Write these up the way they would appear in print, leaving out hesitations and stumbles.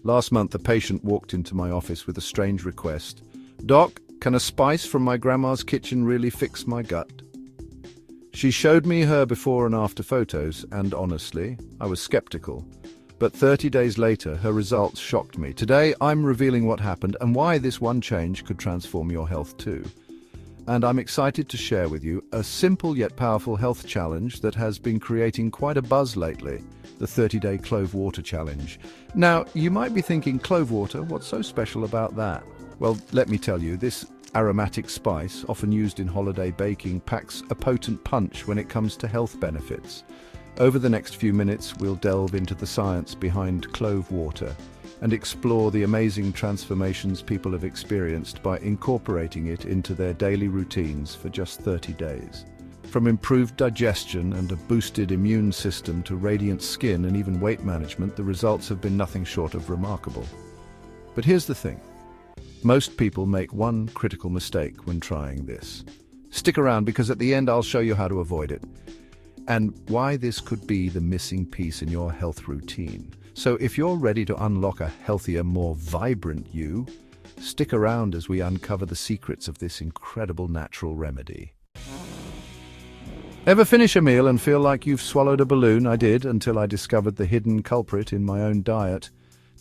Last month, a patient walked into my office with a strange request. "Doc, can a spice from my grandma's kitchen really fix my gut?" She showed me her before and after photos, and honestly, I was skeptical. But 30 days later, her results shocked me. Today, I'm revealing what happened and why this one change could transform your health too. And I'm excited to share with you a simple yet powerful health challenge that has been creating quite a buzz lately, the 30-day Clove Water Challenge. Now, you might be thinking, clove water, what's so special about that? Well, let me tell you, this aromatic spice, often used in holiday baking, packs a potent punch when it comes to health benefits. Over the next few minutes, we'll delve into the science behind clove water and explore the amazing transformations people have experienced by incorporating it into their daily routines for just 30 days. From improved digestion and a boosted immune system to radiant skin and even weight management, the results have been nothing short of remarkable. But here's the thing. Most people make one critical mistake when trying this. Stick around because at the end I'll show you how to avoid it and why this could be the missing piece in your health routine. So if you're ready to unlock a healthier, more vibrant you, stick around as we uncover the secrets of this incredible natural remedy. Ever finish a meal and feel like you've swallowed a balloon? I did, until I discovered the hidden culprit in my own diet.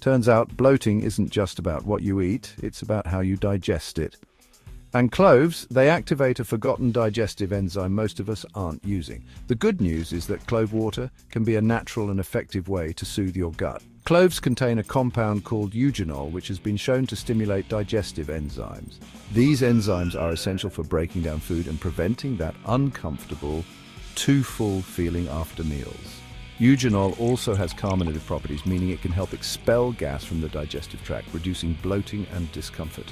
Turns out bloating isn't just about what you eat, it's about how you digest it. And cloves, they activate a forgotten digestive enzyme most of us aren't using. The good news is that clove water can be a natural and effective way to soothe your gut. Cloves contain a compound called eugenol, which has been shown to stimulate digestive enzymes. These enzymes are essential for breaking down food and preventing that uncomfortable, too full feeling after meals. Eugenol also has carminative properties, meaning it can help expel gas from the digestive tract, reducing bloating and discomfort.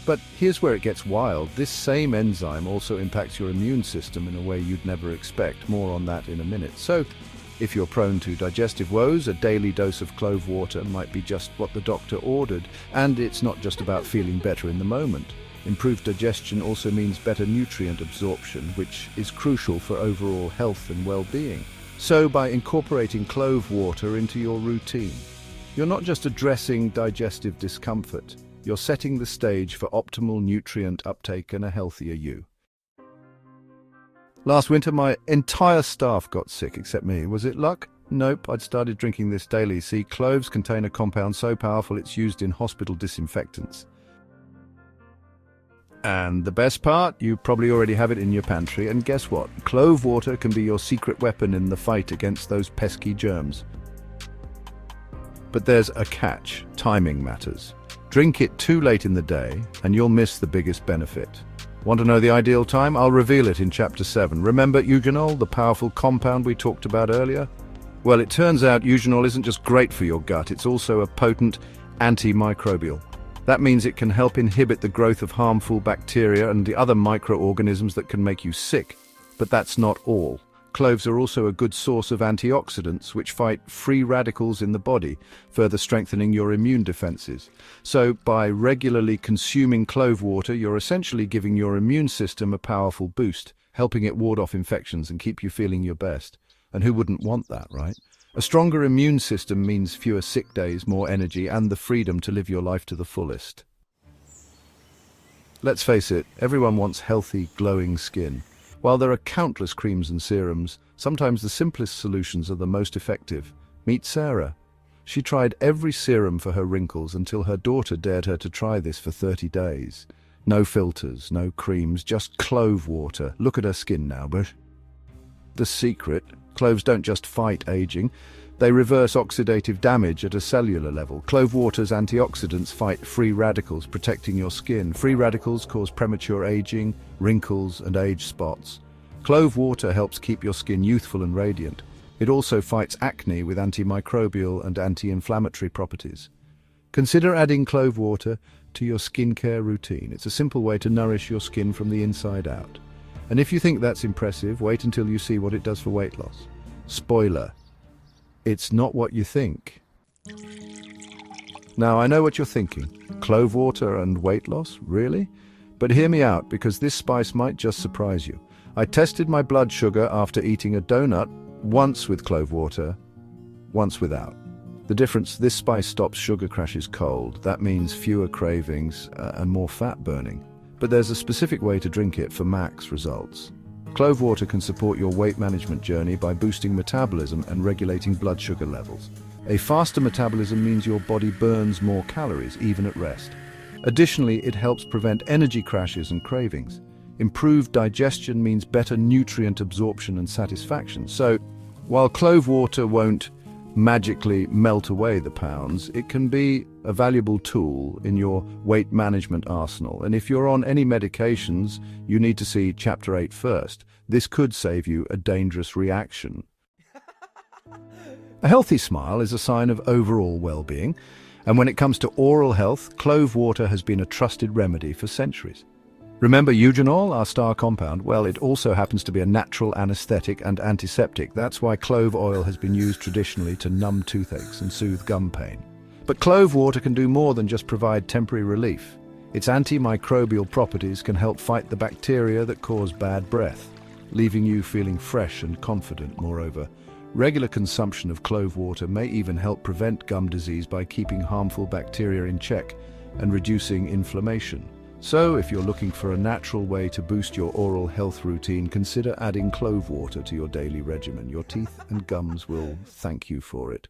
But here's where it gets wild. This same enzyme also impacts your immune system in a way you'd never expect. More on that in a minute. So, if you're prone to digestive woes, a daily dose of clove water might be just what the doctor ordered. And it's not just about feeling better in the moment. Improved digestion also means better nutrient absorption, which is crucial for overall health and well-being. So, by incorporating clove water into your routine, you're not just addressing digestive discomfort, you're setting the stage for optimal nutrient uptake and a healthier you. Last winter, my entire staff got sick except me. Was it luck? Nope, I'd started drinking this daily. See, cloves contain a compound so powerful it's used in hospital disinfectants. And the best part, you probably already have it in your pantry. And guess what? Clove water can be your secret weapon in the fight against those pesky germs. But there's a catch. Timing matters. Drink it too late in the day, and you'll miss the biggest benefit. Want to know the ideal time? I'll reveal it in Chapter 7. Remember eugenol, the powerful compound we talked about earlier? Well, it turns out eugenol isn't just great for your gut, it's also a potent antimicrobial. That means it can help inhibit the growth of harmful bacteria and the other microorganisms that can make you sick. But that's not all. Cloves are also a good source of antioxidants, which fight free radicals in the body, further strengthening your immune defenses. So, by regularly consuming clove water, you're essentially giving your immune system a powerful boost, helping it ward off infections and keep you feeling your best. And who wouldn't want that, right? A stronger immune system means fewer sick days, more energy, and the freedom to live your life to the fullest. Let's face it, everyone wants healthy, glowing skin. While there are countless creams and serums, sometimes the simplest solutions are the most effective. Meet Sarah. She tried every serum for her wrinkles until her daughter dared her to try this for 30 days. No filters, no creams, just clove water. Look at her skin now, but the secret, cloves don't just fight aging, they reverse oxidative damage at a cellular level. Clove water's antioxidants fight free radicals, protecting your skin. Free radicals cause premature aging, wrinkles, and age spots. Clove water helps keep your skin youthful and radiant. It also fights acne with antimicrobial and anti-inflammatory properties. Consider adding clove water to your skincare routine. It's a simple way to nourish your skin from the inside out. And if you think that's impressive, wait until you see what it does for weight loss. Spoiler. It's not what you think. Now, I know what you're thinking. Clove water and weight loss? Really? But hear me out, because this spice might just surprise you. I tested my blood sugar after eating a donut, once with clove water, once without. The difference, this spice stops sugar crashes cold. That means fewer cravings and more fat burning. But there's a specific way to drink it for max results. Clove water can support your weight management journey by boosting metabolism and regulating blood sugar levels. A faster metabolism means your body burns more calories, even at rest. Additionally, it helps prevent energy crashes and cravings. Improved digestion means better nutrient absorption and satisfaction. So, while clove water won't magically melt away the pounds, it can be a valuable tool in your weight management arsenal. And if you're on any medications, you need to see Chapter 8 first. This could save you a dangerous reaction. A healthy smile is a sign of overall well-being, and when it comes to oral health, clove water has been a trusted remedy for centuries. Remember eugenol, our star compound? Well, it also happens to be a natural anesthetic and antiseptic. That's why clove oil has been used traditionally to numb toothaches and soothe gum pain. But clove water can do more than just provide temporary relief. Its antimicrobial properties can help fight the bacteria that cause bad breath, leaving you feeling fresh and confident. Moreover, regular consumption of clove water may even help prevent gum disease by keeping harmful bacteria in check and reducing inflammation. So, if you're looking for a natural way to boost your oral health routine, consider adding clove water to your daily regimen. Your teeth and gums will thank you for it.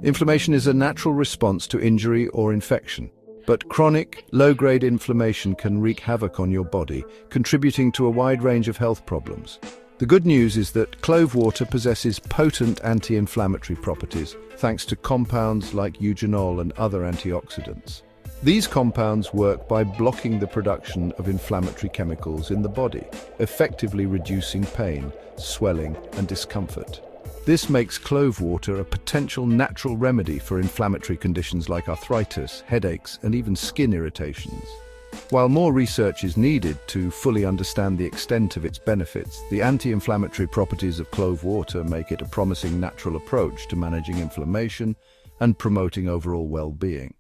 Inflammation is a natural response to injury or infection, but chronic, low-grade inflammation can wreak havoc on your body, contributing to a wide range of health problems. The good news is that clove water possesses potent anti-inflammatory properties, thanks to compounds like eugenol and other antioxidants. These compounds work by blocking the production of inflammatory chemicals in the body, effectively reducing pain, swelling, and discomfort. This makes clove water a potential natural remedy for inflammatory conditions like arthritis, headaches, and even skin irritations. While more research is needed to fully understand the extent of its benefits, the anti-inflammatory properties of clove water make it a promising natural approach to managing inflammation and promoting overall well-being.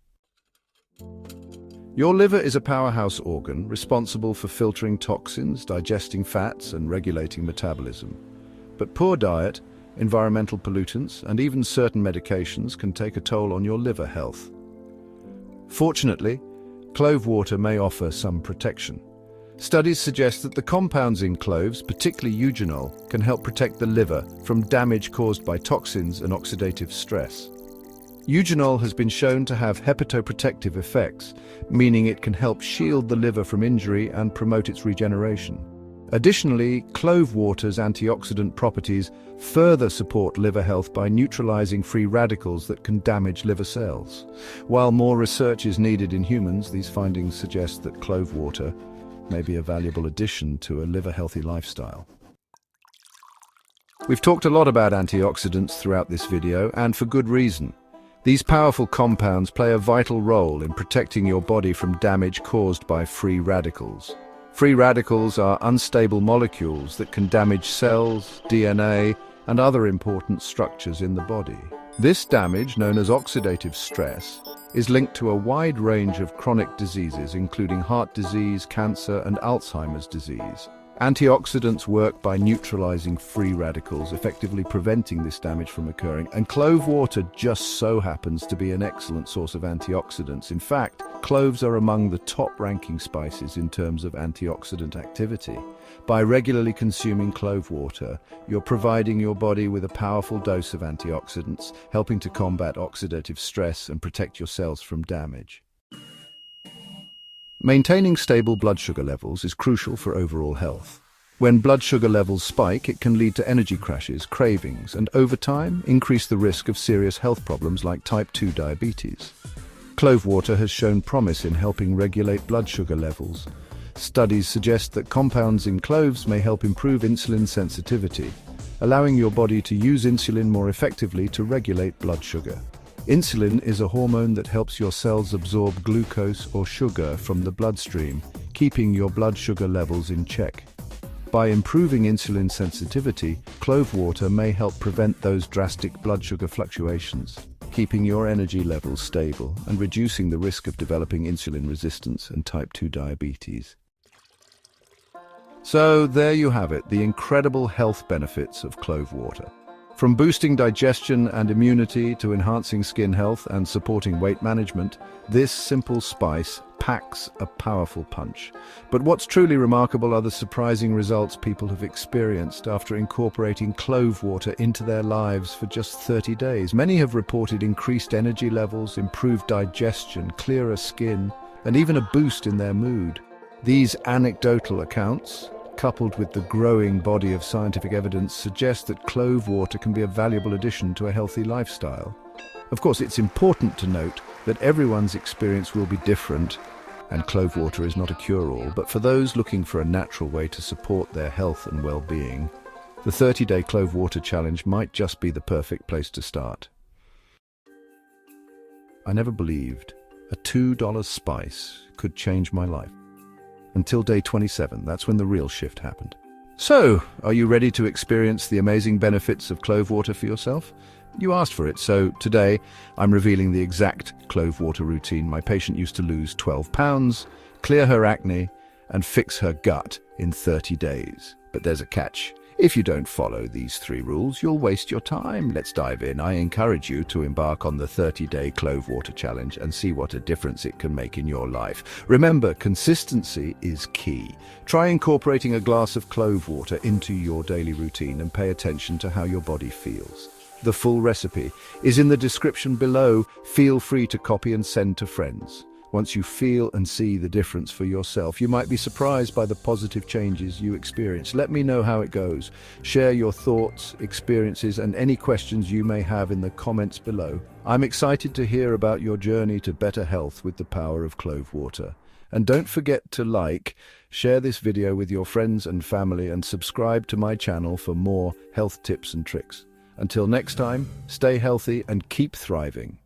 Your liver is a powerhouse organ responsible for filtering toxins, digesting fats, and regulating metabolism. But poor diet, environmental pollutants, and even certain medications can take a toll on your liver health. Fortunately, clove water may offer some protection. Studies suggest that the compounds in cloves, particularly eugenol, can help protect the liver from damage caused by toxins and oxidative stress. Eugenol has been shown to have hepatoprotective effects, meaning it can help shield the liver from injury and promote its regeneration. Additionally, clove water's antioxidant properties further support liver health by neutralizing free radicals that can damage liver cells. While more research is needed in humans, these findings suggest that clove water may be a valuable addition to a liver-healthy lifestyle. We've talked a lot about antioxidants throughout this video, and for good reason. These powerful compounds play a vital role in protecting your body from damage caused by free radicals. Free radicals are unstable molecules that can damage cells, DNA, and other important structures in the body. This damage, known as oxidative stress, is linked to a wide range of chronic diseases, including heart disease, cancer, and Alzheimer's disease. Antioxidants work by neutralizing free radicals, effectively preventing this damage from occurring, and clove water just so happens to be an excellent source of antioxidants. In fact, cloves are among the top-ranking spices in terms of antioxidant activity. By regularly consuming clove water, you're providing your body with a powerful dose of antioxidants, helping to combat oxidative stress and protect your cells from damage. Maintaining stable blood sugar levels is crucial for overall health. When blood sugar levels spike, it can lead to energy crashes, cravings, and over time, increase the risk of serious health problems like type 2 diabetes. Clove water has shown promise in helping regulate blood sugar levels. Studies suggest that compounds in cloves may help improve insulin sensitivity, allowing your body to use insulin more effectively to regulate blood sugar. Insulin is a hormone that helps your cells absorb glucose or sugar from the bloodstream, keeping your blood sugar levels in check. By improving insulin sensitivity, clove water may help prevent those drastic blood sugar fluctuations, keeping your energy levels stable and reducing the risk of developing insulin resistance and type 2 diabetes. So there you have it, the incredible health benefits of clove water. From boosting digestion and immunity to enhancing skin health and supporting weight management, this simple spice packs a powerful punch. But what's truly remarkable are the surprising results people have experienced after incorporating clove water into their lives for just 30 days. Many have reported increased energy levels, improved digestion, clearer skin, and even a boost in their mood. These anecdotal accounts, coupled with the growing body of scientific evidence, suggest that clove water can be a valuable addition to a healthy lifestyle. Of course, it's important to note that everyone's experience will be different, and clove water is not a cure-all, but for those looking for a natural way to support their health and well-being, the 30-day clove water challenge might just be the perfect place to start. I never believed a $2 spice could change my life. Until day 27, that's when the real shift happened. So, are you ready to experience the amazing benefits of clove water for yourself? You asked for it, so today I'm revealing the exact clove water routine my patient used to lose 12 pounds, clear her acne, and fix her gut in 30 days. But there's a catch. If you don't follow these 3 rules, you'll waste your time. Let's dive in. I encourage you to embark on the 30-day clove water challenge and see what a difference it can make in your life. Remember, consistency is key. Try incorporating a glass of clove water into your daily routine and pay attention to how your body feels. The full recipe is in the description below. Feel free to copy and send to friends. Once you feel and see the difference for yourself, you might be surprised by the positive changes you experience. Let me know how it goes. Share your thoughts, experiences, and any questions you may have in the comments below. I'm excited to hear about your journey to better health with the power of clove water. And don't forget to like, share this video with your friends and family, and subscribe to my channel for more health tips and tricks. Until next time, stay healthy and keep thriving.